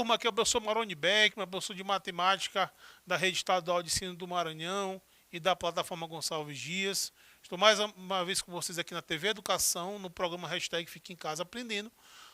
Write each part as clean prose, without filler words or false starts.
turma, aqui é o professor Maroni Beckmann, professor de matemática da Rede Estadual de Ensino do Maranhão e da plataforma Gonçalves Dias. Estou mais uma vez com vocês aqui na TV Educação, no programa Hashtag Fique em Casa Aprendendo,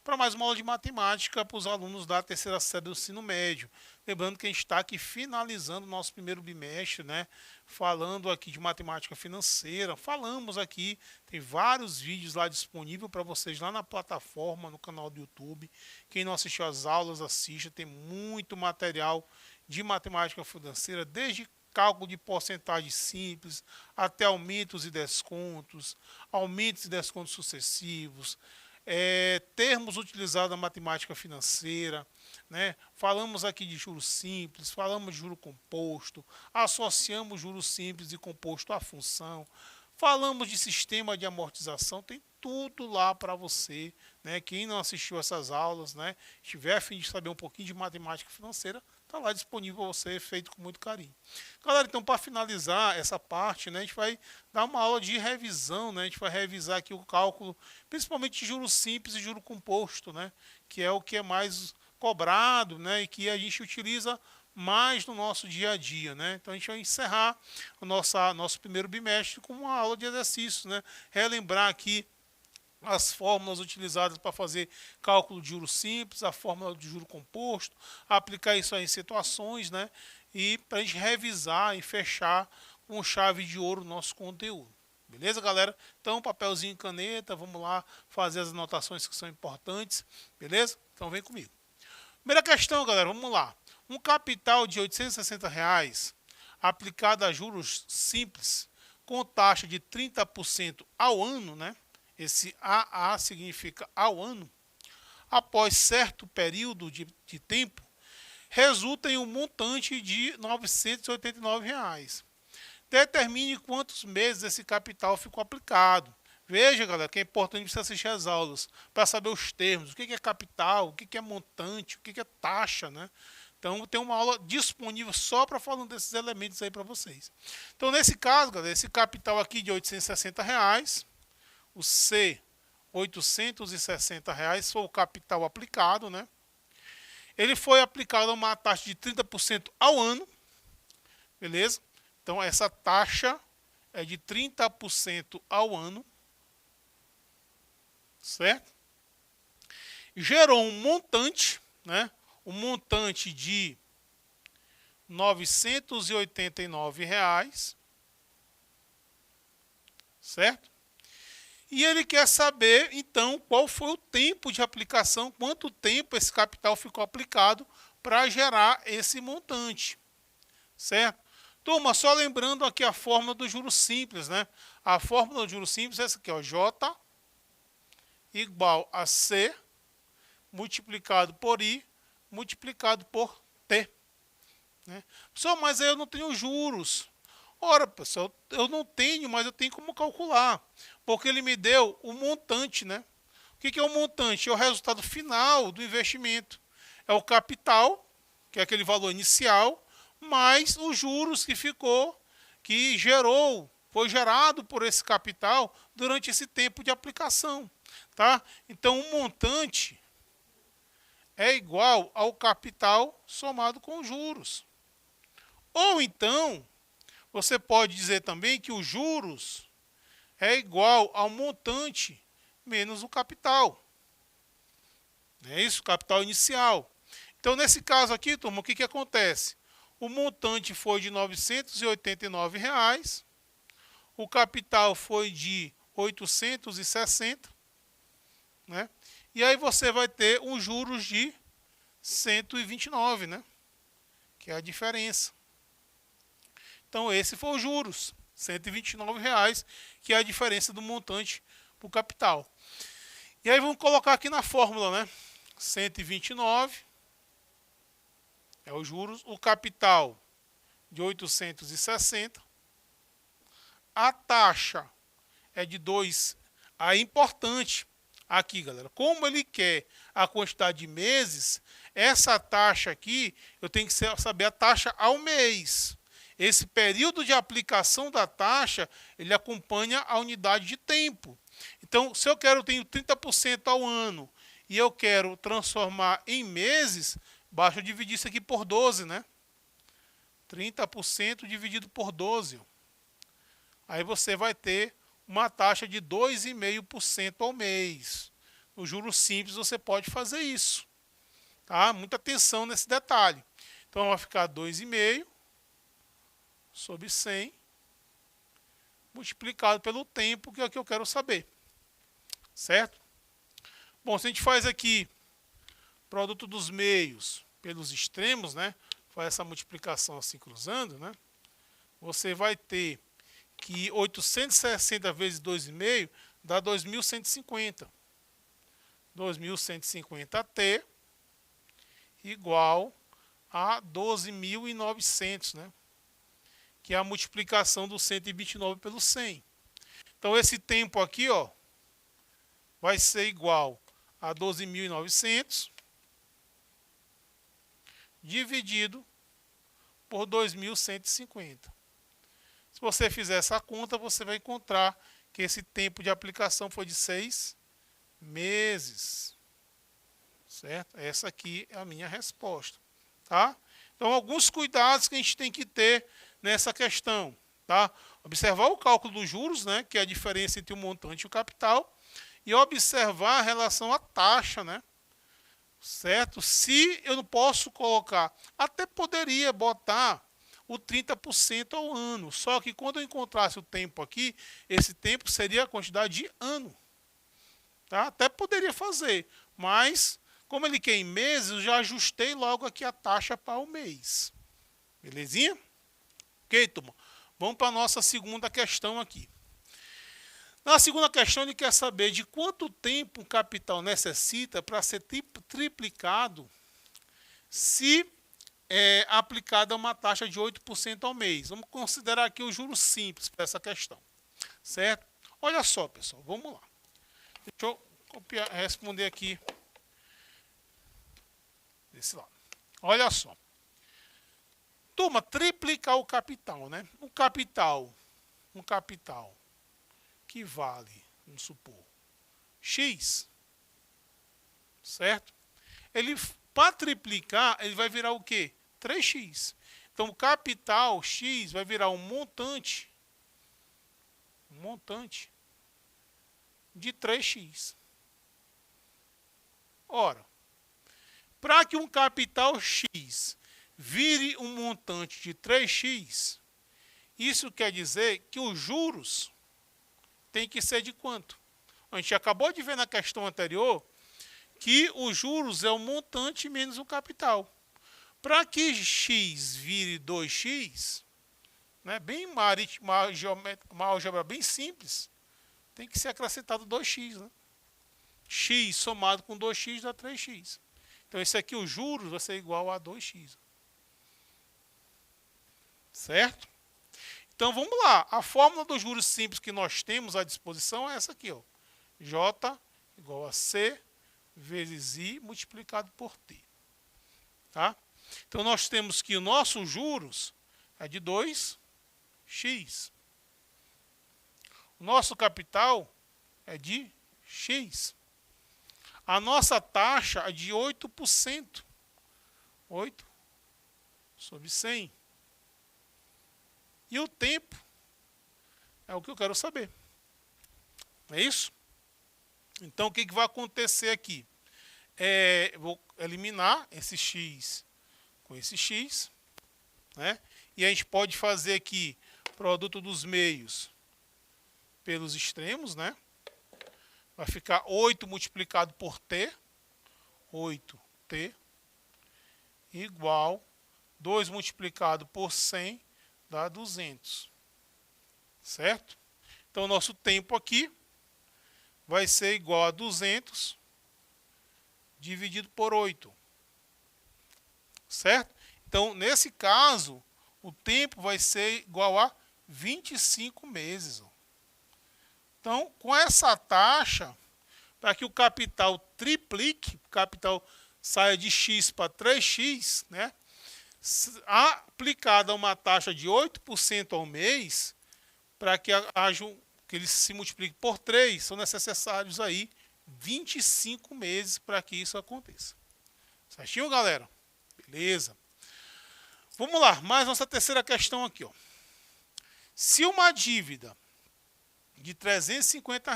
para mais uma aula de matemática para os alunos da terceira série do ensino médio. Lembrando que a gente está aqui finalizando o nosso primeiro bimestre, né? Falando aqui de matemática financeira. Falamos aqui, tem vários vídeos lá disponíveis para vocês lá na plataforma, no canal do YouTube. Quem não assistiu às aulas, assista. Tem muito material de matemática financeira, desde cálculo de porcentagem simples, até aumentos e descontos sucessivos, termos utilizados na matemática financeira, né? Falamos aqui de juros simples, falamos de juro composto, associamos juros simples e composto à função, falamos de sistema de amortização, tem tudo lá para você, né? Quem não assistiu essas aulas, né? Estiver a fim de saber um pouquinho de matemática financeira, está lá disponível para você, feito com muito carinho. Galera, então para finalizar essa parte, né, a gente vai dar uma aula de revisão, né? A gente vai revisar aqui o cálculo, principalmente de juros simples e juro composto, né? Que é o que é mais cobrado, né? E que a gente utiliza mais no nosso dia a dia, né? Então a gente vai encerrar o nosso primeiro bimestre com uma aula de exercícios, né? Relembrar aqui as fórmulas utilizadas para fazer cálculo de juros simples, a fórmula de juro composto, aplicar isso aí em situações, né? E para a gente revisar e fechar com chave de ouro o nosso conteúdo. Beleza, galera? Então, papelzinho e caneta, vamos lá fazer as anotações que são importantes, beleza? Então, vem comigo. Primeira questão, galera, vamos lá. Um capital de R$ 860 aplicado a juros simples com taxa de 30% ao ano, né? Esse AA significa ao ano, após certo período de tempo, resulta em um montante de R$ 989. Determine quantos meses esse capital ficou aplicado. Veja, galera, que é importante você assistir às aulas para saber os termos, o que é capital, o que é montante, o que é taxa, né? Então, tem uma aula disponível só para falar desses elementos aí para vocês. Então, nesse caso, galera, esse capital aqui de R$ 860, o C, R$ 860 foi o capital aplicado, né? Ele foi aplicado a uma taxa de 30% ao ano, beleza? Então, essa taxa é de 30% ao ano, certo? Gerou um montante, né? Um montante de R$ 989, certo? E ele quer saber, então, qual foi o tempo de aplicação, quanto tempo esse capital ficou aplicado para gerar esse montante, certo? Turma, só lembrando aqui a fórmula do juros simples, né? A fórmula do juros simples é essa aqui, ó, J igual a C multiplicado por I multiplicado por T, né? Pessoal, mas aí eu não tenho juros. Ora, pessoal, eu não tenho, mas eu tenho como calcular, porque ele me deu o montante, né? O que é o montante? É o resultado final do investimento. É o capital, que é aquele valor inicial, mais os juros que foi gerado por esse capital durante esse tempo de aplicação, tá? Então, o montante é igual ao capital somado com os juros. Ou então, você pode dizer também que os juros é igual ao montante menos o capital. É isso, o capital inicial. Então, nesse caso aqui, turma, o que acontece? O montante foi de R$ 989, o capital foi de 860, né? E aí você vai ter os juros de 129, né? Que é a diferença. Então, esse foi os juros, R$ 129, que é a diferença do montante para o capital. E aí vamos colocar aqui na fórmula, né? 129 é os juros, o capital de 860, a taxa é de 2. Aí é importante aqui, galera, como ele quer a quantidade de meses, essa taxa aqui, eu tenho que saber a taxa ao mês. Esse período de aplicação da taxa, ele acompanha a unidade de tempo. Então, se eu tenho 30% ao ano e eu quero transformar em meses, Basta eu dividir isso aqui por 12, né? 30% dividido por 12. Aí você vai ter uma taxa de 2,5% ao mês. No juros simples você pode fazer isso. Tá? Muita atenção nesse detalhe. Então vai ficar 2,5 sobre 100 multiplicado pelo tempo, que é o que eu quero saber. Certo? Bom, se a gente faz aqui produto dos meios pelos extremos, né? Faz essa multiplicação assim cruzando, né? Você vai ter que 860 vezes 2,5 dá 2.150. 2.150t igual a 12.900, né? Que é a multiplicação do 129 pelo 100. Então esse tempo aqui, ó, vai ser igual a 12.900 dividido por 2.150. Se você fizer essa conta, você vai encontrar que esse tempo de aplicação foi de 6 meses. Certo? Essa aqui é a minha resposta. Tá? Então, alguns cuidados que a gente tem que ter nessa questão. Tá? Observar o cálculo dos juros, né, que é a diferença entre o montante e o capital, e observar a relação à taxa, né? Certo? Se eu não posso colocar, até poderia botar o 30% ao ano, só que quando eu encontrasse o tempo aqui, esse tempo seria a quantidade de ano. Tá? Até poderia fazer, mas como ele quer em meses, eu já ajustei logo aqui a taxa para o mês. Belezinha? Ok, turma? Vamos para a nossa segunda questão aqui. Na segunda questão, ele quer saber de quanto tempo o capital necessita para ser triplicado se aplicada uma taxa de 8% ao mês. Vamos considerar aqui o juros simples para essa questão. Certo? Olha só, pessoal, vamos lá. Deixa eu copiar, responder aqui desse lado. Olha só. Turma, triplicar o capital, né? Um capital que vale, vamos supor, X, certo? Ele, para triplicar, ele vai virar o quê? 3x. Então, o capital X vai virar um montante de 3x. Ora, para que um capital X vire um montante de 3x, isso quer dizer que os juros tem que ser de quanto? A gente acabou de ver na questão anterior que os juros é o montante menos o capital. Para que x vire 2x, né, bem uma álgebra bem simples, tem que ser acrescentado 2x. Né? X somado com 2x dá 3x. Então, esse aqui, os juros, vai ser igual a 2x. Certo? Então, vamos lá. A fórmula dos juros simples que nós temos à disposição é essa aqui. Ó. J igual a C vezes I multiplicado por T. Tá? Então, nós temos que o nosso juros é de 2x. O nosso capital é de x. A nossa taxa é de 8%. 8 sobre 100. E o tempo é o que eu quero saber. É isso? Então, o que vai acontecer aqui? Vou eliminar esse x com esse x. Né? E a gente pode fazer aqui produto dos meios pelos extremos. Né? Vai ficar 8 multiplicado por t. 8t igual 2 multiplicado por 100 dá 200. Certo? Então, o nosso tempo aqui vai ser igual a 200 dividido por 8. Certo? Então, nesse caso, o tempo vai ser igual a 25 meses. Então, com essa taxa, para que o capital triplique, o capital saia de x para 3x, né? Aplicada uma taxa de 8% ao mês, para que ele se multiplique por 3, são necessários aí 25 meses para que isso aconteça. Certinho, galera? Beleza. Vamos lá, mais nossa terceira questão aqui, ó. Se uma dívida de R$ 350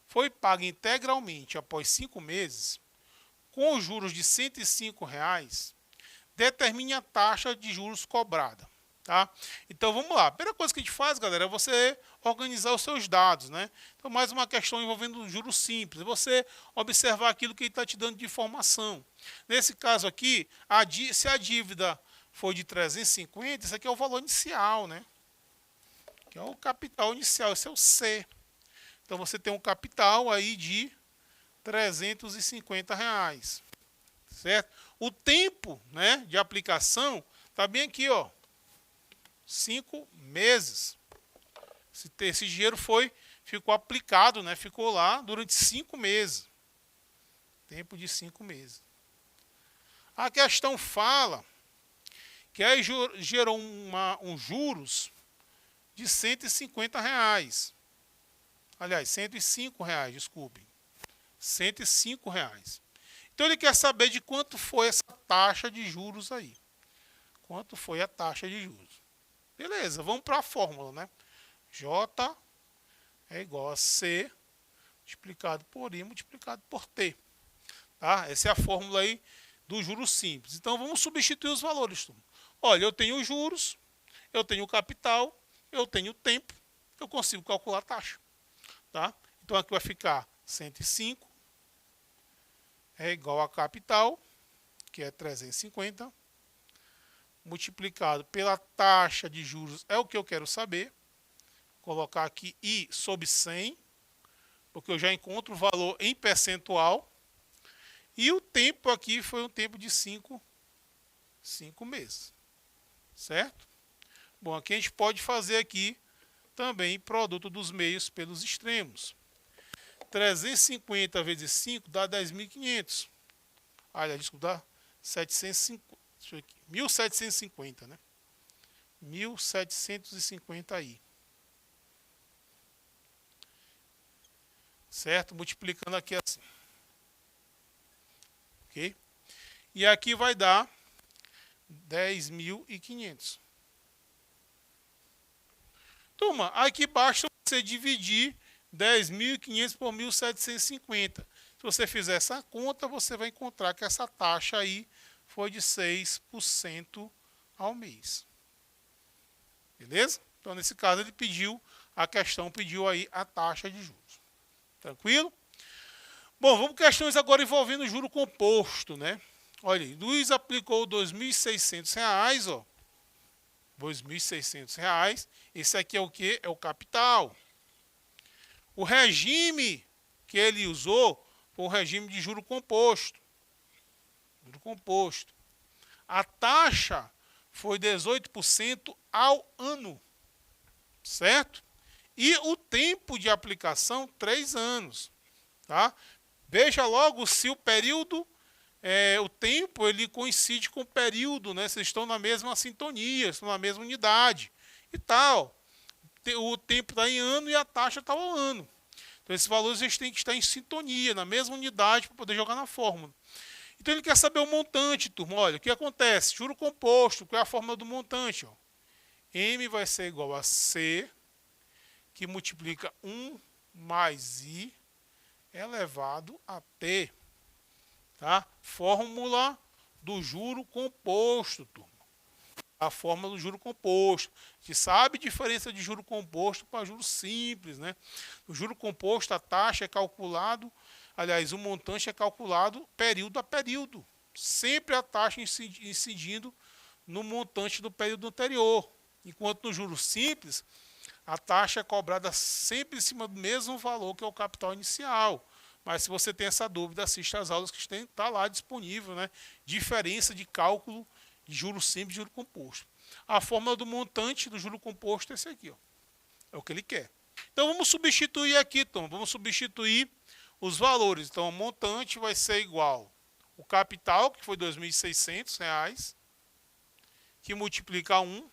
foi paga integralmente após 5 meses, com juros de R$ 105, determine a taxa de juros cobrada. Tá? Então vamos lá. A primeira coisa que a gente faz, galera, é você organizar os seus dados, né? Então, mais uma questão envolvendo juros simples. É você observar aquilo que ele está te dando de informação. Nesse caso aqui, se a dívida for de 350, isso aqui é o valor inicial, né? Que é o capital inicial, esse é o C. Então você tem um capital aí de R$ 350, certo? O tempo, né, de aplicação está bem aqui, ó, 5 meses. Esse dinheiro ficou aplicado, né, ficou lá durante 5 meses. Tempo de 5 meses. A questão fala que aí gerou um juros de R$ 150. Aliás, R$ 105, desculpem. R$ 105. Então ele quer saber de quanto foi essa taxa de juros aí. Quanto foi a taxa de juros. Beleza, vamos para a fórmula, né? J é igual a C multiplicado por I multiplicado por T. Tá? Essa é a fórmula aí do juros simples. Então vamos substituir os valores. Olha, eu tenho os juros, eu tenho o capital, eu tenho o tempo, eu consigo calcular a taxa. Tá? Então aqui vai ficar 105 é igual a capital, que é 350, multiplicado pela taxa de juros, é o que eu quero saber. Vou colocar aqui I sobre 100, porque eu já encontro o valor em percentual. E o tempo aqui foi um tempo de 5 meses. Certo? Bom, aqui a gente pode fazer aqui também produto dos meios pelos extremos. 350 vezes 5 dá 10.500. Olha, desculpa, dá 1.750, né? 1.750 aí. Certo? Multiplicando aqui assim. Ok? E aqui vai dar 10.500. Turma, aqui basta você dividir 10.500 por 1.750. Se você fizer essa conta, você vai encontrar que essa taxa aí foi de 6% ao mês. Beleza? Então, nesse caso, a questão pediu aí a taxa de juros. Tranquilo? Bom, vamos questões agora envolvendo juro composto, né? Olha aí, Luiz aplicou R$ 2.600, ó. R$ 2.600. Esse aqui é o quê? É o capital. O regime que ele usou foi o regime de juro composto. Juro composto. A taxa foi 18% ao ano. Certo? E o tempo de aplicação, 3 anos. Tá? Veja logo se o período, o tempo, ele coincide com o período, né? Vocês estão na mesma sintonia, estão na mesma unidade e tal. O tempo está em ano e a taxa está ao ano. Então, esses valores eles têm que estar em sintonia, na mesma unidade, para poder jogar na fórmula. Então, ele quer saber o montante, turma. Olha, o que acontece? Juro composto, qual é a fórmula do montante? Ó? M vai ser igual a C, que multiplica 1 mais I elevado a T. Tá? Fórmula do juro composto, turma. A fórmula do juro composto. A gente sabe a diferença de juro composto para juro simples, né? No juro composto, a taxa é calculado, aliás, o montante é calculado período a período. Sempre a taxa incidindo no montante do período anterior. Enquanto no juro simples, a taxa é cobrada sempre em cima do mesmo valor que é o capital inicial. Mas se você tem essa dúvida, assista às aulas que está lá disponível, né? Diferença de cálculo de juro simples e juro composto. A fórmula do montante do juro composto é esse aqui, ó. É o que ele quer. Então vamos substituir aqui, Tom. Vamos substituir os valores. Então o montante vai ser igual o capital, que foi R$ 2.600, que multiplica 1,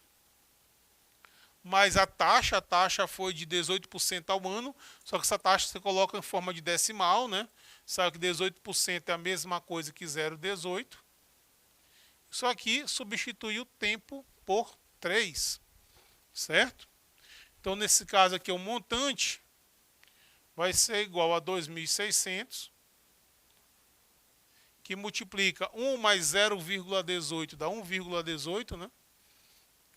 mais a taxa foi de 18% ao ano, só que essa taxa você coloca em forma de decimal, né? Sabe que 18% é a mesma coisa que 0,18. Isso aqui substitui o tempo por 3, certo? Então, nesse caso aqui, o montante vai ser igual a 2.600, que multiplica 1 mais 0,18 dá 1,18, né?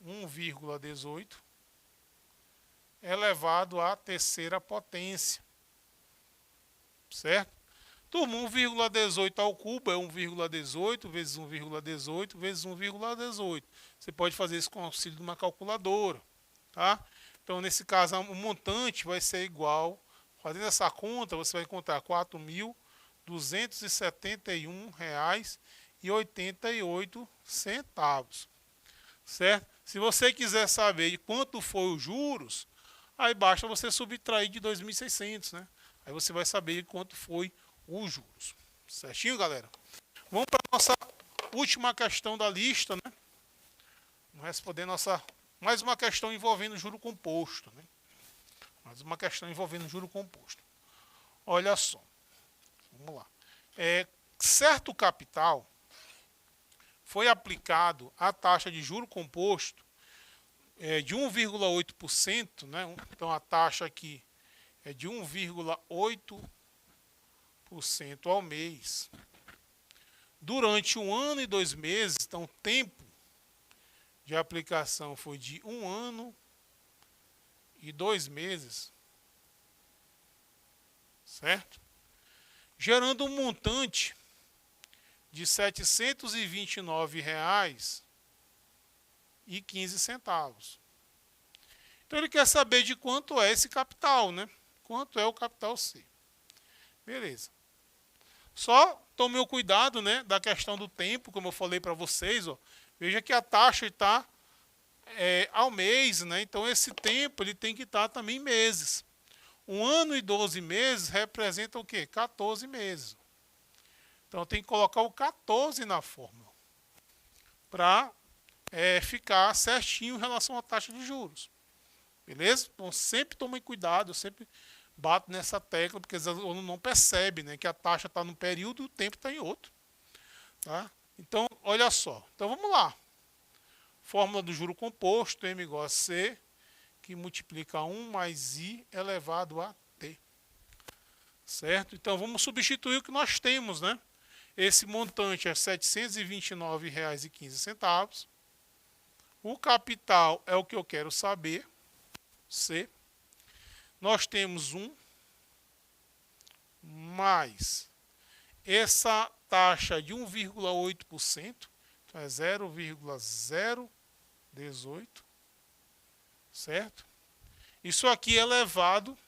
1,18 elevado à terceira potência, certo? Turma, 1,18 ao cubo é 1,18 vezes 1,18 vezes 1,18. Você pode fazer isso com o auxílio de uma calculadora, tá? Então, nesse caso, o montante vai ser igual, fazendo essa conta, você vai encontrar R$ 4.271,88, certo? Se você quiser saber de quanto foi os juros, aí basta você subtrair de 2.600, né? Aí você vai saber quanto foi os juros. Certinho, galera? Vamos para a nossa última questão da lista, né? Vamos responder mais uma questão envolvendo juro composto, né? Mais uma questão envolvendo juro composto. Olha só. Vamos lá. Certo capital foi aplicado a taxa de juro composto de 1,8%, né? Então a taxa aqui é de 1,8% ao mês. Durante 1 ano e 2 meses, então o tempo de aplicação foi de 1 ano e 2 meses, certo? Gerando um montante de R$ 729,15. Então ele quer saber de quanto é esse capital, né? Quanto é o capital C. Beleza. Só tome o cuidado, né, da questão do tempo, como eu falei para vocês, ó. Veja que a taxa está ao mês, né? Então esse tempo ele tem que estar também em meses. 1 ano e 12 meses representa o quê? 14 meses. Então tem que colocar o 14 na fórmula para ficar certinho em relação à taxa de juros. Beleza? Então sempre tome cuidado, eu sempre bato nessa tecla, porque os alunos não percebem, né, que a taxa está num período e o tempo está em outro. Tá? Então, olha só. Então vamos lá. Fórmula do juro composto, M igual a C, que multiplica 1 mais I elevado a T. Certo? Então vamos substituir o que nós temos, né? Esse montante é R$ 729,15. O capital é o que eu quero saber, C. Nós temos 1 mais essa taxa de 1,8%, então é 0,018, certo? Isso aqui é elevado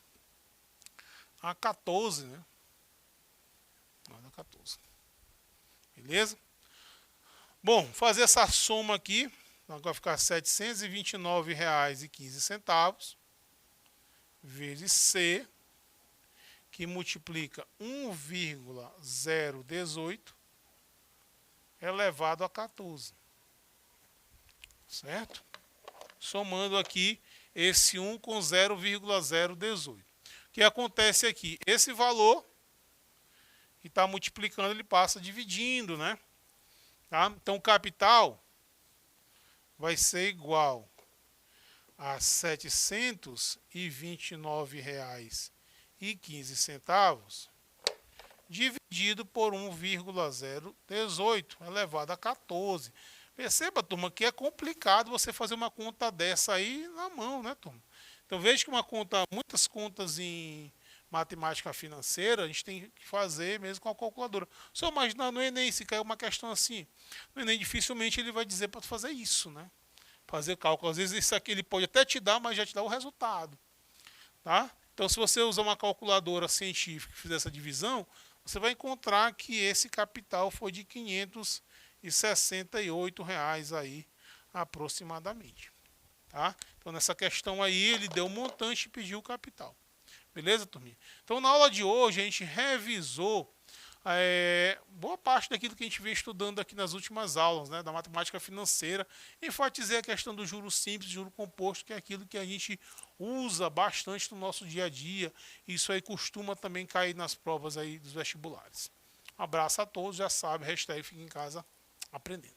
a 14, né? Não, 14. Beleza? Bom, fazer essa soma aqui, então vai ficar R$ 729,15 vezes C, que multiplica 1,018 elevado a 14. Certo? Somando aqui esse 1 com 0,018. O que acontece aqui? Esse valor que está multiplicando, ele passa dividindo, né? Tá? Então, o capital vai ser igual a R$ 729,15 dividido por 1,018 elevado a 14. Perceba, turma, que é complicado você fazer uma conta dessa aí na mão, né, turma? Então veja que muitas contas em matemática financeira, a gente tem que fazer mesmo com a calculadora. Só imaginar no Enem, se cair uma questão assim, no Enem dificilmente ele vai dizer para fazer isso, né? Fazer cálculo. Às vezes isso aqui ele pode até te dar, mas já te dá o resultado. Tá? Então, se você usar uma calculadora científica e fizer essa divisão, você vai encontrar que esse capital foi de R$ 568 aí, aproximadamente. Tá? Então, nessa questão aí, ele deu um montante e pediu o capital. Beleza, turminha? Então, na aula de hoje, a gente revisou boa parte daquilo que a gente vem estudando aqui nas últimas aulas, né, da matemática financeira. Enfatizei a questão do juro simples, juro composto, que é aquilo que a gente usa bastante no nosso dia a dia. Isso aí costuma também cair nas provas aí dos vestibulares. Um abraço a todos, já sabe, hashtag fica em casa aprendendo.